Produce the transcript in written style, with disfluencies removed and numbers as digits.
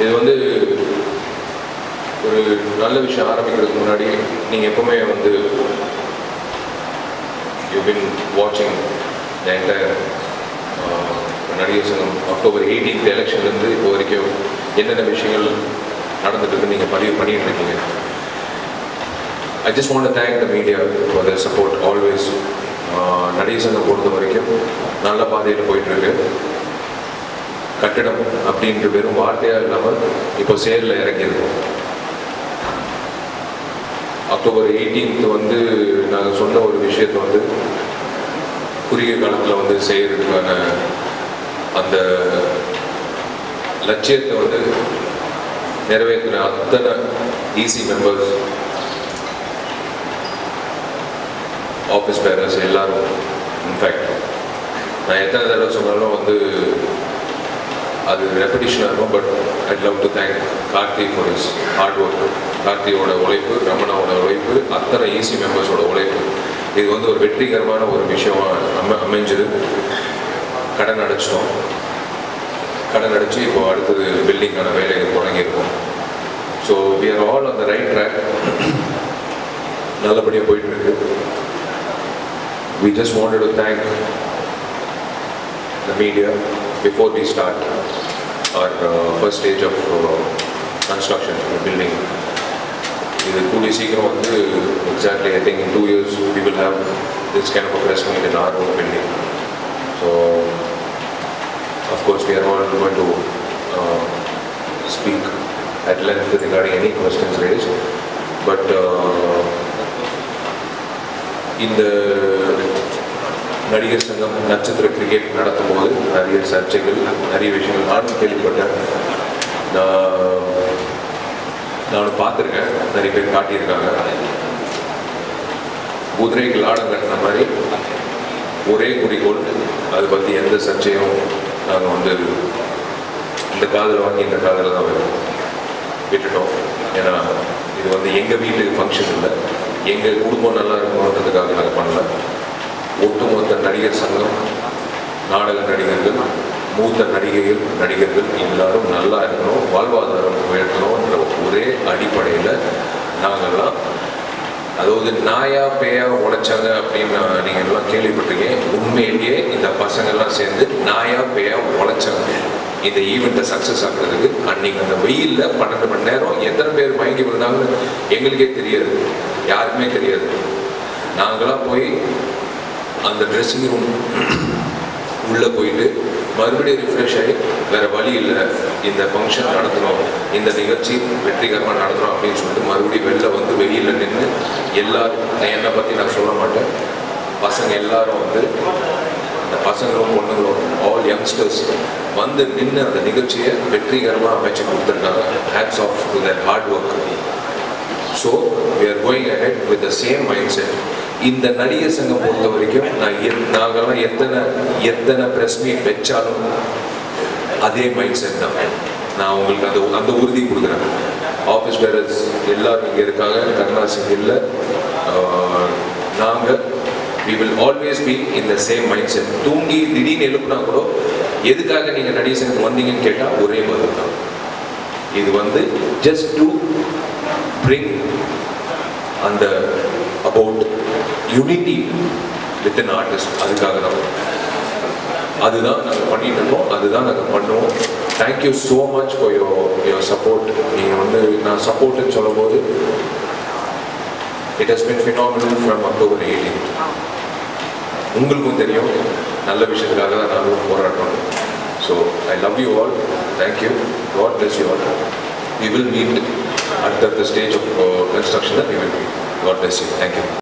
இது வந்து ஒரு நல்ல விஷயம் ஆரம்பிக்கிறதுக்கு முன்னாடி நீங்கள் எப்பவுமே வந்து யூ பின் வாட்சிங் த என்டையர் நடிகர் சங்கம் அக்டோபர் 18th எலெக்ஷன்லேருந்து இப்போ வரைக்கும் என்னென்ன விஷயங்கள் நடந்துட்டு நீங்கள் பதிவு பண்ணிட்டு இருக்கீங்க. I just want to thank the media for their support always. நடிகர் சங்கம் பொறுத்த வரைக்கும் நல்ல பாதையில் போயிட்டுருக்கு. கட்டிடம் அப்படின்ற வெறும் வார்த்தையாக இல்லாமல் இப்போ சேரில் இறங்கியிருக்கோம். அக்டோபர் 18th வந்து நாங்கள் சொன்ன ஒரு விஷயத்தை வந்து குறுகிய காலத்தில் வந்து செய்கிறதுக்கான அந்த லட்சியத்தை வந்து நிறைவேற்றின அத்தனை ஈசி மெம்பர்ஸ், ஆஃபீஸ் பேரர்ஸ் எல்லாரும். இன்ஃபேக்ட் நான் எத்தனை தடவை சொன்னாலும் வந்து அது ரெப்படிஷனாக இருக்கும். But I'd love to thank Karthi for his hard work. கார்த்தியோட உழைப்பு, ரமணாவோட உழைப்பு, அத்தனை ஈசி மெம்பர்ஸோட உழைப்பு, இது வந்து ஒரு வெற்றிகரமான ஒரு விஷயமாக அமைஞ்சது. கடன் அடைச்சிட்டோம். கடன் அடைச்சி இப்போ அடுத்தது பில்டிங்கான வேலையை தொடங்கியிருக்கோம். So we are all on the right track. நல்லபடியாக போயிட்டுருக்கு. We just wanted to thank the media before we start our first stage of construction of the building. இது கூடிய சீக்கிரம் வந்து exactly I think in 2 years we will have this kind of a press meet in our own building. So of course we are all going to speak at length regarding any questions raised. But இந்த நடிகர் சங்கம் நட்சத்திர cricket நடத்தும் போது நிறைய சர்ச்சைகள், நிறைய விஷயங்கள் நானும் கேள்விப்பட்டேன். நான் பார்த்துருக்கேன், நிறைய பேர் காட்டியிருக்காங்க. குதிரைக்கு லாடம் கட்டின மாதிரி ஒரே குறிக்கோள், அதை பற்றி எந்த சர்ச்சையும் நாங்கள் வந்து இந்த காதில் வாங்கி இந்த காதில் தான் விட்டுட்டோம். ஏன்னா இது வந்து எங்கள் வீட்டுக்கு ஃபங்க்ஷன் இல்லை, எங்கள் குடும்பம் நல்லா இருக்கணுன்றதுக்காக நாங்கள் பண்ணல. ஒட்டுமொத்த நடிகர் சங்கம், நாடக நடிகர்கள், மூத்த நடிகர்கள் எல்லாரும் நல்லா இருக்கணும், வாழ்வாதாரம் உயர்த்தணுன்ற ஒரே அடிப்படையில் நாங்கள்லாம், அதாவது நாயா பேயா உழைச்சாங்க அப்படின்னு நீங்கள் எல்லாம் கேள்விப்பட்டிருக்கீங்க. உண்மையிலேயே இந்த பசங்கள்லாம் சேர்ந்து நாயா பேயா உழைச்சாங்க இந்த ஈவெண்ட்டை சக்ஸஸ் ஆகிறதுக்கு. அன்றைக்கி அந்த வெயிலில் 12 மணி நேரம் எத்தனை பேர் மயங்கி விழுந்தாங்கன்னு எங்களுக்கே தெரியாது, யாருக்குமே தெரியாது. நாங்களாம் போய் அந்த ட்ரெஸ்ஸிங் ரூம் உள்ளே போயிட்டு மறுபடியும் ரிஃப்ரெஷ் ஆகி வேறு வழி இல்லை, இந்த ஃபங்க்ஷன் நடத்தணும், இந்த நிகழ்ச்சி வெற்றிகரமாக நடத்தணும் அப்படின்னு சொல்லிட்டு மறுபடியும் வெளில வந்து வெயிலில் நின்று எல்லோரும், என்னை பற்றி நான் சொல்ல மாட்டேன், பசங்க எல்லாரும் வந்து அந்த பசங்களும் பொண்ணுங்களும் ஆல் யங்ஸ்டர்ஸ் வந்து நின்று அந்த நிகழ்ச்சியை வெற்றிகரமாக அமைச்சு கொடுத்துருக்காங்க. Hats off to their hard work. So we are going ahead with the same mindset. இந்த நடிகர் சங்கம் பொறுத்த வரைக்கும் நாங்கள்லாம் எத்தனை ப்ரெஸ் மீட் வச்சாலும் அதே மைண்ட் செட் தான். நான் உங்களுக்கு அந்த உறுதி கொடுக்குறேன். ஆஃபீஸ் பேரர்ஸ் எல்லாரும் இங்கே இருக்காங்க, கருணா சிங் இல்லை, நாங்கள் we will always be in the same mindset. தூங்கி திடீர்னு எழுப்புனா கூட எதுக்காக நீங்கள் நடிகர் சங்கம் வந்தீங்கன்னு கேட்டால் ஒரே பதில் தான். இது வந்து just to bring அந்த about unity with an artist. அதுக்காக தான், அதுதான் நாங்கள் பண்ணிட்டு இருக்கோம், அதுதான் நாங்கள் பண்ணுவோம். Thank you so much for your support. நீங்கள் வந்து நான் சப்போர்ட்டுன்னு சொல்லும் போது it has been phenomenal from October 18th. உங்களுக்கும் தெரியும், நல்ல விஷயத்துக்காக தான் நாங்களும் போராடுறோம். So I love you all. Thank you. God bless you all. We will meet at the stage of construction that we will meet. God bless you. Thank you.